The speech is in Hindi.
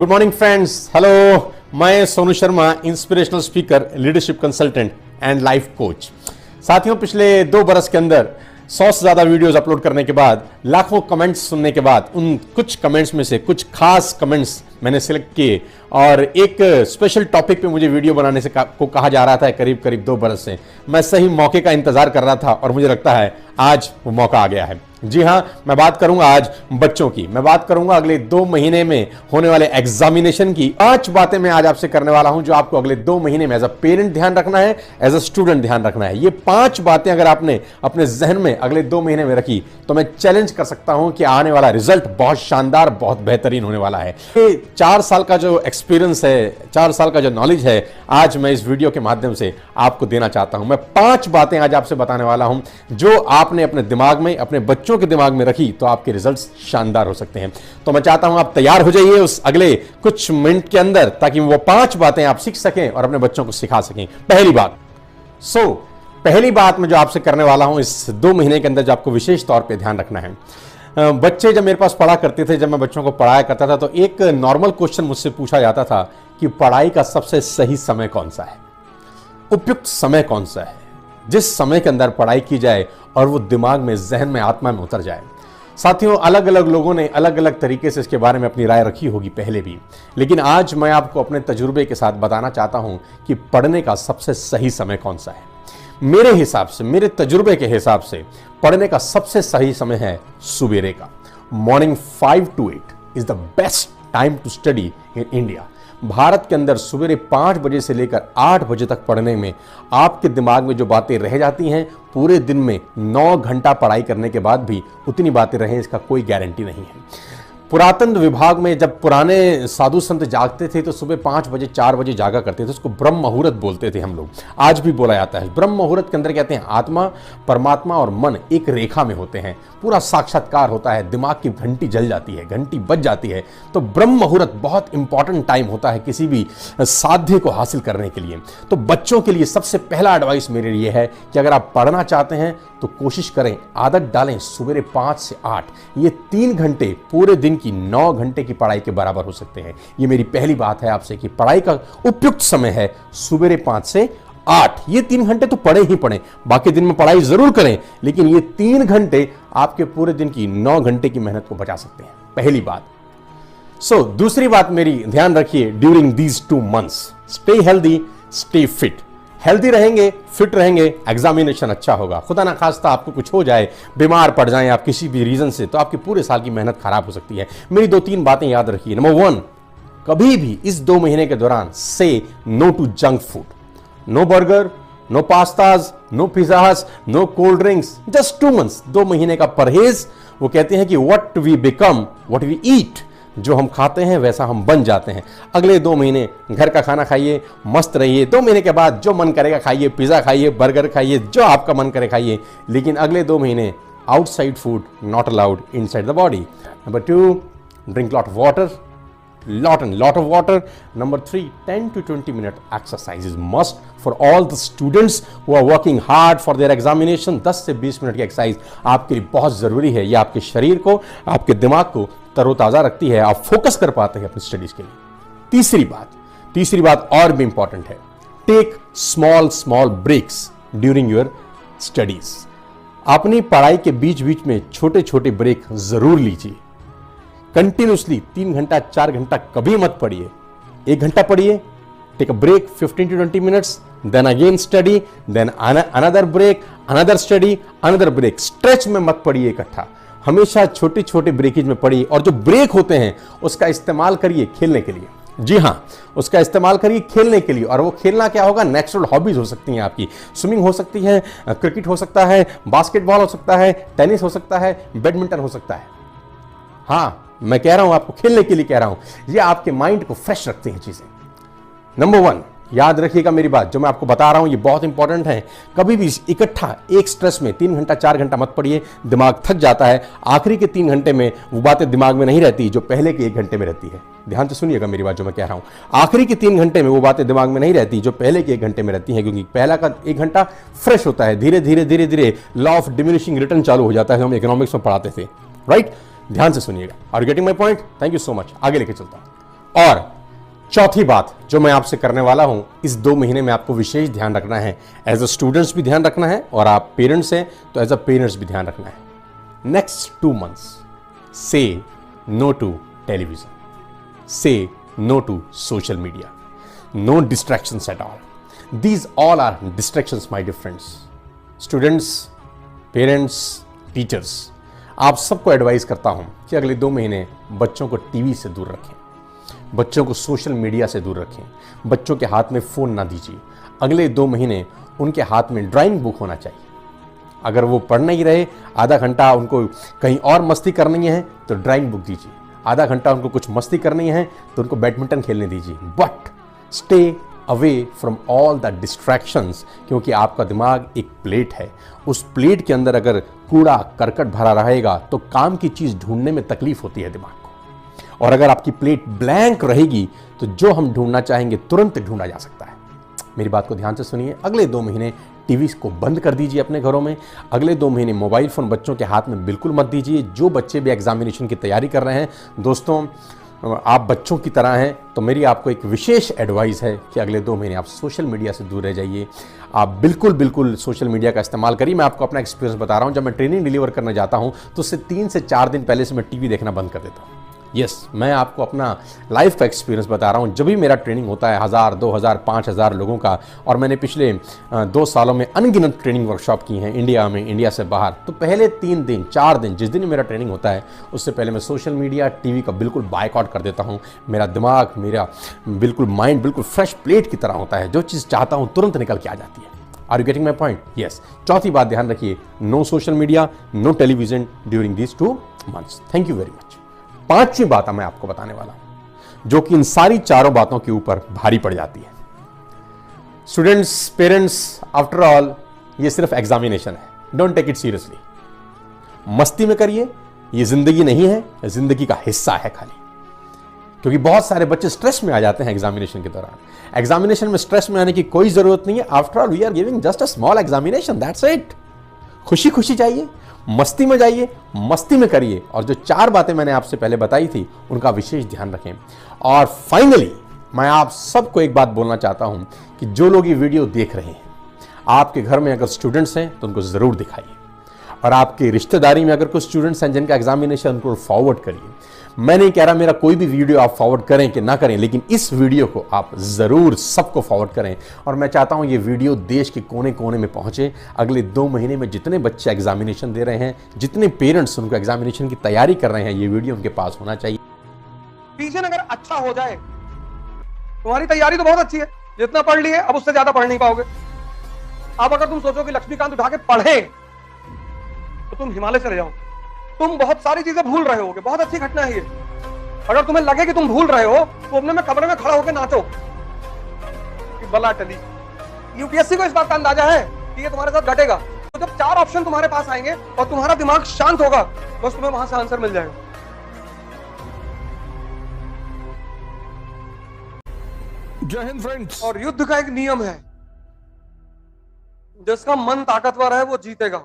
Good morning friends, hello. मैं Sonu Sharma, inspirational speaker, leadership consultant and life coach. साथियों, पिछले 2 बरस के अंदर 100 से ज़्यादा वीडियोस अपलोड करने के बाद, लाखों कमेंट्स सुनने के बाद, उन कुछ कमेंट्स में से कुछ खास कमेंट्स मैंने सिलेक्ट किए और एक स्पेशल टॉपिक पे मुझे वीडियो बनाने से को कहा जा रहा था। करीब 2 बरस से मैं सही मौके का इंतजार कर रहा था और मुझे लगता है आज वो मौका आ गया है। जी हाँ, मैं बात करूंगा आज बच्चों की। मैं बात करूंगा अगले 2 महीने में होने वाले एग्जामिनेशन की। 5 बातें मैं आज आपसे करने वाला हूं जो आपको अगले 2 महीने में एज अ पेरेंट ध्यान रखना है, एज अ स्टूडेंट ध्यान रखना है। ये 5 बातें अगर आपने अपने जहन में अगले 2 महीने में रखी तो मैं चैलेंज कर सकता हूं कि आने वाला रिजल्ट बहुत शानदार, बहुत बेहतरीन होने वाला है। 4 साल का जो एक्सपीरियंस है, 4 साल का जो नॉलेज है, आज मैं इस वीडियो के माध्यम से आपको देना चाहता हूं। मैं 5 बातें आज आपसे बताने वाला हूं जो आपने अपने दिमाग में, अपने बच्चों के दिमाग में रखी तो आपके रिजल्ट्स शानदार हो सकते हैं। तो मैं चाहता हूं आप तैयार हो जाइए उस अगले कुछ मिनट के अंदर, ताकि वो 5 बातें आप सीख सकें और अपने बच्चों को सिखा सकें। पहली बात, पहली बात मैं जो आपसे करने वाला हूं इस 2 महीने के अंदर, जो आपको विशेष तौर पे ध्यान रखना है। बच्चे जब मेरे पास पढ़ा करते थे, जब मैं बच्चों को पढ़ाया करता था, तो एक नॉर्मल क्वेश्चन मुझसे पूछा जाता था कि पढ़ाई का सबसे सही समय कौन सा है, उपयुक्त समय कौन सा है, जिस समय के अंदर पढ़ाई की जाए और वो दिमाग में, जहन में, आत्मा में उतर जाए। साथियों, अलग अलग लोगों ने अलग अलग तरीके से इसके बारे में अपनी राय रखी होगी पहले भी, लेकिन आज मैं आपको अपने तजुर्बे के साथ बताना चाहता हूं कि पढ़ने का सबसे सही समय कौन सा है। मेरे हिसाब से, मेरे तजुर्बे के हिसाब से पढ़ने का सबसे सही समय है सुबेरे का। Morning 5 to 8 is the best time to study in India. Bharat के अंदर सुबेरे 5 बजे से लेकर 8 बजे तक पढ़ने में आपके दिमाग में जो बातें रह जाती हैं, पूरे दिन में 9 घंटा पढ़ाई करने के बाद भी उतनी बातें रहें, इसका कोई गारंटी नहीं है। पुरातन विभाग में जब पुराने साधु संत जागते थे तो सुबह 5 बजे 4 बजे जागा करते थे। उसको ब्रह्म मुहूर्त बोलते थे हम लोग, आज भी बोला जाता है। ब्रह्म मुहूर्त के अंदर कहते हैं आत्मा, परमात्मा और मन एक रेखा में होते हैं, पूरा साक्षात्कार होता है, दिमाग की घंटी जल जाती है, घंटी बज जाती है। तो ब्रह्म मुहूर्त बहुत इंपॉर्टेंट टाइम होता है किसी भी साध्य को हासिल करने के लिए। तो बच्चों के लिए सबसे पहला एडवाइस मेरे लिए है कि अगर आप पढ़ना चाहते हैं तो कोशिश करें, आदत डालें सुबह 5 से 8। ये 3 घंटे पूरे दिन की 9 घंटे की पढ़ाई के बराबर हो सकते हैं। ये मेरी पहली बात है आपसे कि पढ़ाई का उपयुक्त समय है सुबह 5 से 8। ये 3 घंटे तो पढ़े ही पढ़े, बाकी दिन में पढ़ाई जरूर करें, लेकिन ये 3 घंटे आपके पूरे दिन की 9 घंटे की मेहनत को बचा सकते हैं। पहली बात। दूसरी बात मेरी ध्यान रखिए, during these 2 months stay healthy, stay fit. Healthy रहेंगे, फिट रहेंगे, एग्जामिनेशन अच्छा होगा। खुदा ना खास्ता आपको कुछ हो जाए, बीमार पड़ जाएं आप किसी भी रीजन से, तो आपकी पूरे साल की मेहनत खराब हो सकती है। मेरी 2-3 बातें याद रखिए। नंबर 1, कभी भी इस 2 महीने के दौरान से no to junk food. No burger, no pastas, no pizzas, no cold drinks. Just 2 months, 2 महीने का परहेज। वो कहते हैं कि what we become what we eat. जो हम खाते हैं वैसा हम बन जाते हैं। अगले 2 महीने घर का खाना खाइए, मस्त रहिए। 2 महीने के बाद जो मन करेगा खाइए, पिज़्ज़ा खाइए, बर्गर खाइए, जो आपका मन करे खाइए, लेकिन अगले 2 महीने outside food not allowed inside the body. Number 2, drink lot of water, lot of water. Number 3, 10 to 20 minute exercise is must for all the students who are working hard for their examination. 10 से 20 मिनट की एक्सरसाइज आपके लिए बहुत जरूरी है। यह आपके शरीर को, आपके दिमाग को तरोताजा रखती है, आप फोकस कर पाते हैं अपनी स्टडीज के लिए। तीसरी बात और भी इंपॉर्टेंट है, take small breaks during your studies. अपनी पढ़ाई के बीच बीच में छोटे छोटे ब्रेक जरूर लीजिए। कंटिन्यूसली 3 घंटा 4 घंटा कभी मत पढ़िए। 1 घंटा पढ़िए, take a break 15 to 20 minutes, then again study, then another break, another study, another break. Stretch में मत पढ़िए इकट्ठा, हमेशा छोटे छोटे ब्रेकेज में पढ़िए। और जो ब्रेक होते हैं उसका इस्तेमाल करिए खेलने के लिए। जी हाँ, उसका इस्तेमाल करिए खेलने के लिए। और वो खेलना क्या होगा, नेचुरल हॉबीज हो सकती हैं आपकी। स्विमिंग हो सकती है, क्रिकेट हो सकता है, बास्केटबॉल हो सकता है, टेनिस हो सकता है, बैडमिंटन हो सकता है। हाँ, मैं कह रहा हूं आपको खेलने के लिए कह रहा हूं। ये आपके माइंड को फ्रेश रखती हैं चीजें। नंबर 1, याद रखिएगा मेरी बात, जो मैं आपको बता रहा हूं ये बहुत इंपॉर्टेंट है। कभी भी इकट्ठा एक स्ट्रेस में 3 घंटा 4 घंटा मत पढ़िए, दिमाग थक जाता है। आखिरी के 3 घंटे में वो बातें दिमाग में नहीं रहती जो पहले के 1 घंटे में रहती है। ध्यान से सुनिएगा मेरी बात जो मैं कह रहा हूं। आखिरी के 3 घंटे में वो बातें दिमाग में नहीं रहती जो पहले के 1 घंटे में रहती हैं, क्योंकि पहला का 1 घंटा फ्रेश होता है। धीरे धीरे लॉ ऑफ डिमिनिशिंग रिटर्न चालू हो जाता है, हम इकोनॉमिक्स में पढ़ाते थे, राइट। ध्यान से सुनिएगा। Are you getting my point? Thank you so much. आगे लेके चलता हूं। और चौथी बात जो मैं आपसे करने वाला हूं, इस 2 महीने में आपको विशेष ध्यान रखना है। एज अ स्टूडेंट्स भी ध्यान रखना है और आप पेरेंट्स हैं तो एज अ पेरेंट्स भी ध्यान रखना है। नेक्स्ट 2 months से नो टू टेलीविजन, से no to social media, no distractions at all. These all are distractions my dear friends. Students, parents, teachers, आप सबको एडवाइस करता हूं कि अगले 2 महीने बच्चों को टीवी से दूर रखें, बच्चों को सोशल मीडिया से दूर रखें, बच्चों के हाथ में फ़ोन ना दीजिए। अगले 2 महीने उनके हाथ में ड्राइंग बुक होना चाहिए। अगर वो पढ़ नहीं रहे, आधा घंटा उनको कहीं और मस्ती करनी है तो ड्राइंग बुक दीजिए, आधा घंटा उनको कुछ मस्ती करनी है तो उनको बैडमिंटन खेलने दीजिए। But stay away from all the distractions, क्योंकि आपका दिमाग एक प्लेट है। उस प्लेट के अंदर अगर कूड़ा करकट भरा रहेगा तो काम की चीज़ ढूंढने में तकलीफ होती है दिमाग को। और अगर आपकी प्लेट ब्लैंक रहेगी तो जो हम ढूंढना चाहेंगे तुरंत ढूंढा जा सकता है। मेरी बात को ध्यान से सुनिए। अगले 2 महीने टीवी को बंद कर दीजिए अपने घरों में। अगले 2 महीने मोबाइल फ़ोन बच्चों के हाथ में बिल्कुल मत दीजिए। जो बच्चे भी एग्जामिनेशन की तैयारी कर रहे हैं, दोस्तों आप बच्चों की तरह हैं, तो मेरी आपको एक विशेष एडवाइस है कि अगले 2 महीने आप सोशल मीडिया से दूर रह जाइए। आप बिल्कुल सोशल मीडिया का इस्तेमाल करिए। मैं आपको अपना एक्सपीरियंस बता रहा हूँ। जब मैं ट्रेनिंग डिलीवर करने जाता हूँ तो उससे 3 से 4 दिन पहले से मैं टीवी देखना बंद कर देता हूँ। मैं आपको अपना लाइफ का एक्सपीरियंस बता रहा हूँ। जब भी मेरा ट्रेनिंग होता है 1000, 2000, 5000 लोगों का, और मैंने पिछले 2 सालों में अनगिनत ट्रेनिंग वर्कशॉप की हैं इंडिया में, इंडिया से बाहर, तो पहले 3 दिन 4 दिन जिस दिन मेरा ट्रेनिंग होता है उससे पहले मैं सोशल मीडिया, टीवी का बिल्कुल बायकॉट कर देता हूँ। मेरा दिमाग, मेरा बिल्कुल माइंड बिल्कुल फ्रेश प्लेट की तरह होता है। जो चीज़ चाहता हूँ तुरंत निकल के आ जाती है। Are you getting my point? Yes. चौथी बात ध्यान रखिए, no social media, no television during these 2 months। Thank you very much. 5वीं बात मैं आपको बताने वाला हूं जो कि इन सारी चारों बातों के ऊपर भारी पड़ जाती है। स्टूडेंट्स, पेरेंट्स, आफ्टर ऑल ये सिर्फ एग्जामिनेशन है। Don't take it seriously. मस्ती में करिए, ये जिंदगी नहीं है, जिंदगी का हिस्सा है खाली। क्योंकि बहुत सारे बच्चे स्ट्रेस में आ जाते हैं एग्जामिनेशन के दौरान। एग्जामिनेशन में स्ट्रेस में आने की कोई जरूरत नहीं है। After all we are giving just a small examination, that's it. खुशी खुशी जाइए, मस्ती में जाइए, मस्ती में करिए। और जो 4 बातें मैंने आपसे पहले बताई थी उनका विशेष ध्यान रखें। और फाइनली मैं आप सबको एक बात बोलना चाहता हूं कि जो लोग ये वीडियो देख रहे हैं, आपके घर में अगर स्टूडेंट्स हैं तो उनको जरूर दिखाइए, और आपकी रिश्तेदारी में अगर कुछ स्टूडेंट्स हैं जिनका एग्जामिनेशन, उनको फॉरवर्ड करिए। मैं नहीं कह रहा मेरा कोई भी वीडियो आप फॉरवर्ड करें कि ना करें, लेकिन इस वीडियो को आप जरूर सबको फॉरवर्ड करें। और मैं चाहता हूं ये वीडियो देश के कोने कोने में पहुंचे। अगले 2 महीने में जितने बच्चे एग्जामिनेशन दे रहे हैं, जितने पेरेंट्स उनको एग्जामिनेशन की तैयारी कर रहे हैं, ये वीडियो उनके पास होना चाहिए। विजन अगर अच्छा हो जाए, तुम्हारी तैयारी तो बहुत अच्छी है, जितना पढ़ लिए अब उससे ज्यादा पढ़ नहीं पाओगे। अब अगर तुम सोचो कि लक्ष्मीकांत उठा के पढ़े तो तुम हिमालय चले जाओ। तुम बहुत सारी चीजें भूल रहे होगे, बहुत अच्छी घटना है ये। अगर तुम्हें लगे कि तुम भूल रहे हो तो अपने में कमरे में खड़ा होकर नाचो कि बला टली। यूपीएससी को इस बात का अंदाजा है कि ये तुम्हारे साथ घटेगा। तो जब 4 ऑप्शन तुम्हारे पास आएंगे और तुम्हारा दिमाग शांत होगा, बस तुम्हें वहां से आंसर मिल जाएगा। जय हिंद फ्रेंड्स। और युद्ध का एक नियम है, जिसका मन ताकतवर है वो जीतेगा।